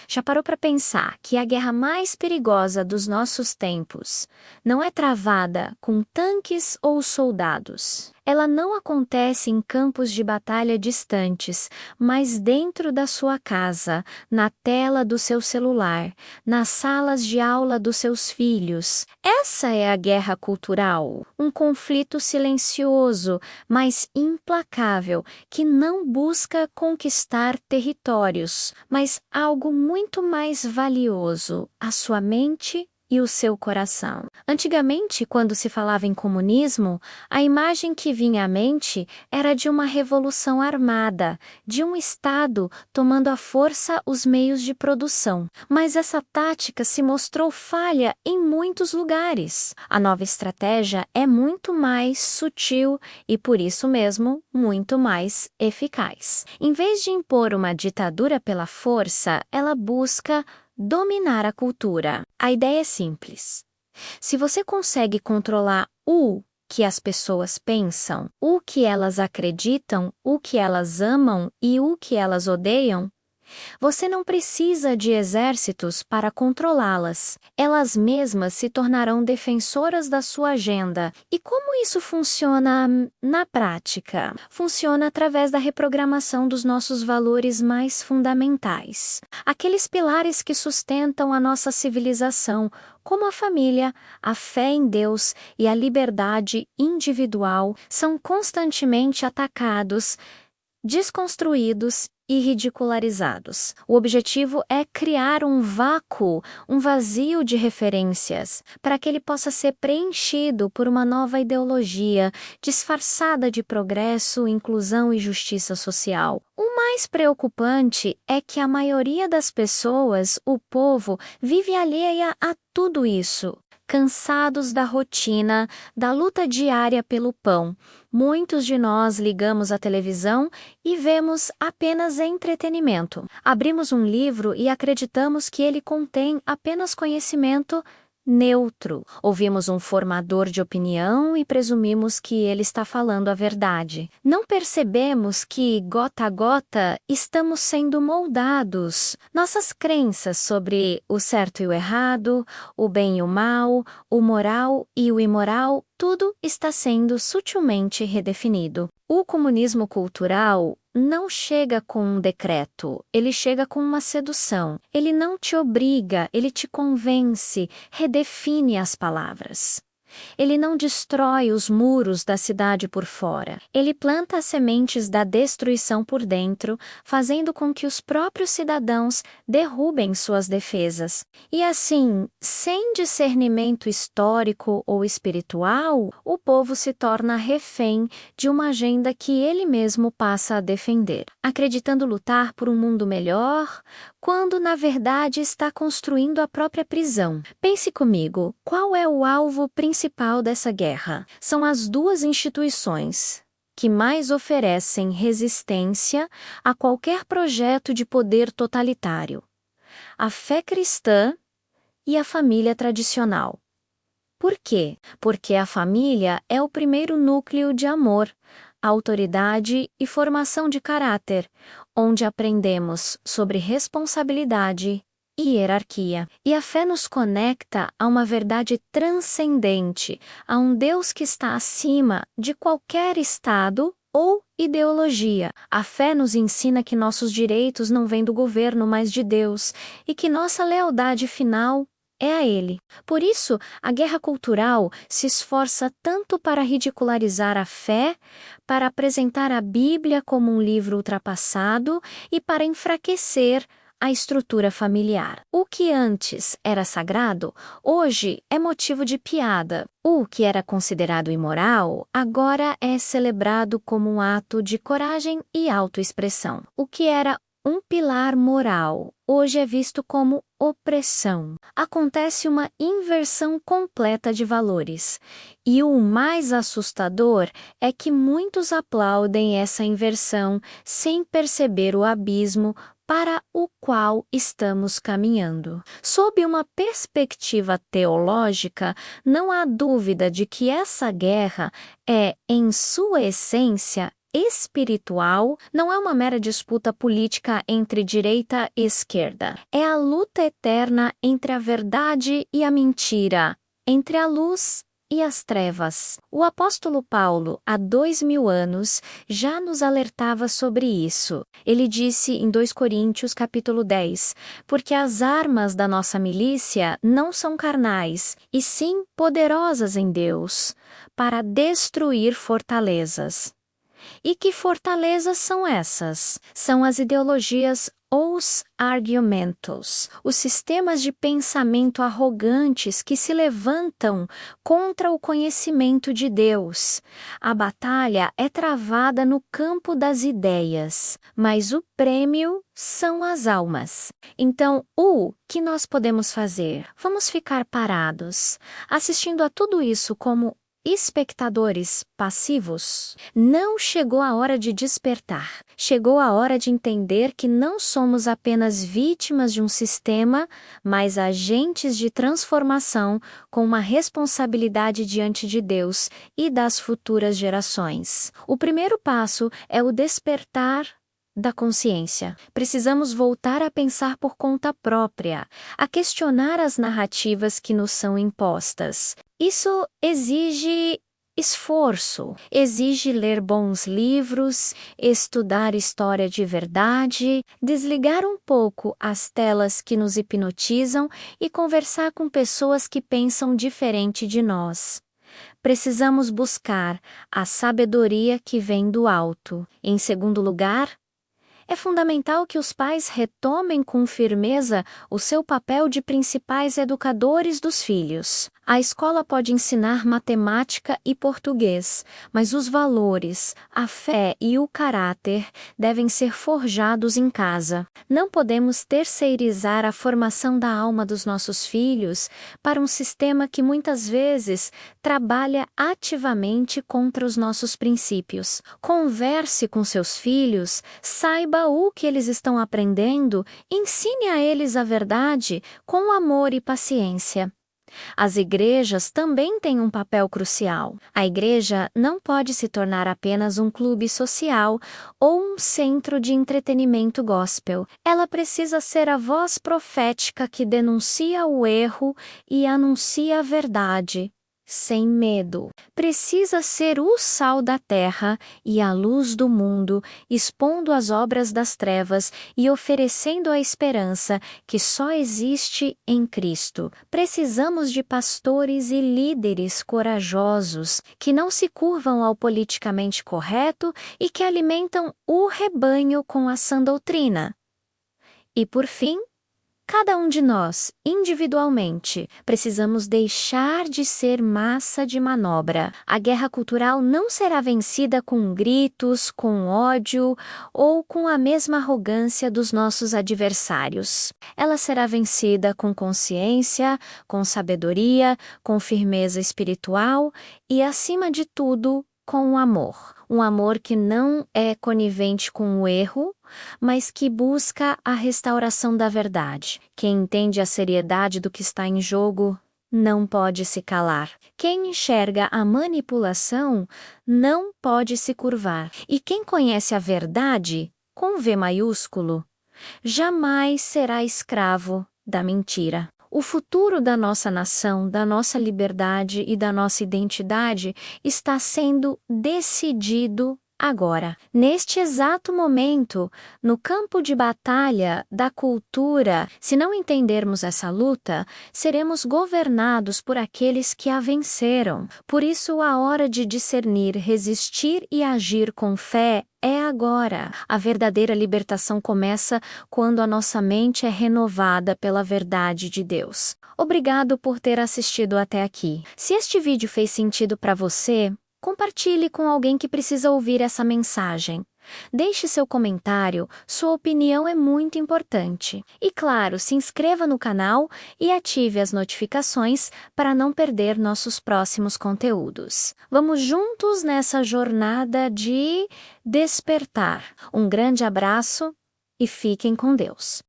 Já parou para pensar que a guerra mais perigosa dos nossos tempos não é travada com tanques ou soldados? Ela não acontece em campos de batalha distantes, mas dentro da sua casa, na tela do seu celular, nas salas de aula dos seus filhos. Essa é a guerra cultural, um conflito silencioso, mas implacável, que não busca conquistar territórios, mas algo muito mais valioso, a sua mente e o seu coração. Antigamente, quando se falava em comunismo, a imagem que vinha à mente era de uma revolução armada, de um Estado tomando à força os meios de produção. Mas essa tática se mostrou falha em muitos lugares. A nova estratégia é muito mais sutil e, por isso mesmo, muito mais eficaz. Em vez de impor uma ditadura pela força, ela busca dominar a cultura. A ideia é simples. Se você consegue controlar o que as pessoas pensam, o que elas acreditam, o que elas amam e o que elas odeiam, você não precisa de exércitos para controlá-las. Elas mesmas se tornarão defensoras da sua agenda. E como isso funciona na prática? Funciona através da reprogramação dos nossos valores mais fundamentais. Aqueles pilares que sustentam a nossa civilização, como a família, a fé em Deus e a liberdade individual, são constantemente atacados, desconstruídos e ridicularizados. O objetivo é criar um vácuo, um vazio de referências, para que ele possa ser preenchido por uma nova ideologia, disfarçada de progresso, inclusão e justiça social. O mais preocupante é que a maioria das pessoas, o povo, vive alheia a tudo isso. Cansados da rotina, da luta diária pelo pão, muitos de nós ligamos a televisão e vemos apenas entretenimento. Abrimos um livro e acreditamos que ele contém apenas conhecimento neutro. Ouvimos um formador de opinião e presumimos que ele está falando a verdade. Não percebemos que, gota a gota, estamos sendo moldados. Nossas crenças sobre o certo e o errado, o bem e o mal, o moral e o imoral, tudo está sendo sutilmente redefinido. O comunismo cultural não chega com um decreto, ele chega com uma sedução. Ele não te obriga, ele te convence, redefine as palavras. Ele não destrói os muros da cidade por fora. Ele planta as sementes da destruição por dentro, fazendo com que os próprios cidadãos derrubem suas defesas. E assim, sem discernimento histórico ou espiritual, o povo se torna refém de uma agenda que ele mesmo passa a defender, acreditando lutar por um mundo melhor, quando na verdade está construindo a própria prisão. Pense comigo, qual é o alvo principal dessa guerra? São as duas instituições que mais oferecem resistência a qualquer projeto de poder totalitário: a fé cristã e a família tradicional. Por quê? Porque a família é o primeiro núcleo de amor, autoridade e formação de caráter, onde aprendemos sobre responsabilidade e hierarquia. E a fé nos conecta a uma verdade transcendente, a um Deus que está acima de qualquer estado ou ideologia. A fé nos ensina que nossos direitos não vêm do governo, mas de Deus, e que nossa lealdade final é a Ele. Por isso, a guerra cultural se esforça tanto para ridicularizar a fé, para apresentar a Bíblia como um livro ultrapassado e para enfraquecer a estrutura familiar. O que antes era sagrado, hoje é motivo de piada. O que era considerado imoral, agora é celebrado como um ato de coragem e autoexpressão. O que era um pilar moral, hoje é visto como opressão. Acontece uma inversão completa de valores. E o mais assustador é que muitos aplaudem essa inversão sem perceber o abismo para o qual estamos caminhando. Sob uma perspectiva teológica, não há dúvida de que essa guerra é, em sua essência, espiritual não é uma mera disputa política entre direita e esquerda. É a luta eterna entre a verdade e a mentira, entre a luz e as trevas. O apóstolo Paulo, há 2000 anos, já nos alertava sobre isso. Ele disse em 2 Coríntios capítulo 10, porque as armas da nossa milícia não são carnais, e sim poderosas em Deus, para destruir fortalezas. E que fortalezas são essas? São as ideologias ou os argumentos, os sistemas de pensamento arrogantes que se levantam contra o conhecimento de Deus. A batalha é travada no campo das ideias, mas o prêmio são as almas. Então, o que nós podemos fazer? Vamos ficar parados, assistindo a tudo isso como espectadores passivos? Não chegou a hora de despertar. Chegou a hora de entender que não somos apenas vítimas de um sistema, mas agentes de transformação com uma responsabilidade diante de Deus e das futuras gerações. O primeiro passo é o despertar da consciência. Precisamos voltar a pensar por conta própria, a questionar as narrativas que nos são impostas. Isso exige esforço, exige ler bons livros, estudar história de verdade, desligar um pouco as telas que nos hipnotizam e conversar com pessoas que pensam diferente de nós. Precisamos buscar a sabedoria que vem do alto. Em segundo lugar, é fundamental que os pais retomem com firmeza o seu papel de principais educadores dos filhos. A escola pode ensinar matemática e português, mas os valores, a fé e o caráter devem ser forjados em casa. Não podemos terceirizar a formação da alma dos nossos filhos para um sistema que muitas vezes trabalha ativamente contra os nossos princípios. Converse com seus filhos, saiba o que eles estão aprendendo, ensine a eles a verdade com amor e paciência. As igrejas também têm um papel crucial. A igreja não pode se tornar apenas um clube social ou um centro de entretenimento gospel. Ela precisa ser a voz profética que denuncia o erro e anuncia a verdade, sem medo. Precisa ser o sal da terra e a luz do mundo, expondo as obras das trevas e oferecendo a esperança que só existe em Cristo. Precisamos de pastores e líderes corajosos, que não se curvam ao politicamente correto e que alimentam o rebanho com a sã doutrina. E por fim, cada um de nós, individualmente, precisamos deixar de ser massa de manobra. A guerra cultural não será vencida com gritos, com ódio ou com a mesma arrogância dos nossos adversários. Ela será vencida com consciência, com sabedoria, com firmeza espiritual e, acima de tudo, com o amor. Um amor que não é conivente com o erro, mas que busca a restauração da verdade. Quem entende a seriedade do que está em jogo não pode se calar. Quem enxerga a manipulação não pode se curvar. E quem conhece a verdade, com V maiúsculo, jamais será escravo da mentira. O futuro da nossa nação, da nossa liberdade e da nossa identidade está sendo decidido agora. Neste exato momento, no campo de batalha da cultura, se não entendermos essa luta, seremos governados por aqueles que a venceram. Por isso, a hora de discernir, resistir e agir com fé é agora. A verdadeira libertação começa quando a nossa mente é renovada pela verdade de Deus. Obrigado por ter assistido até aqui. Se este vídeo fez sentido para você, compartilhe com alguém que precisa ouvir essa mensagem. Deixe seu comentário, sua opinião é muito importante. E claro, se inscreva no canal e ative as notificações para não perder nossos próximos conteúdos. Vamos juntos nessa jornada de despertar. Um grande abraço e fiquem com Deus.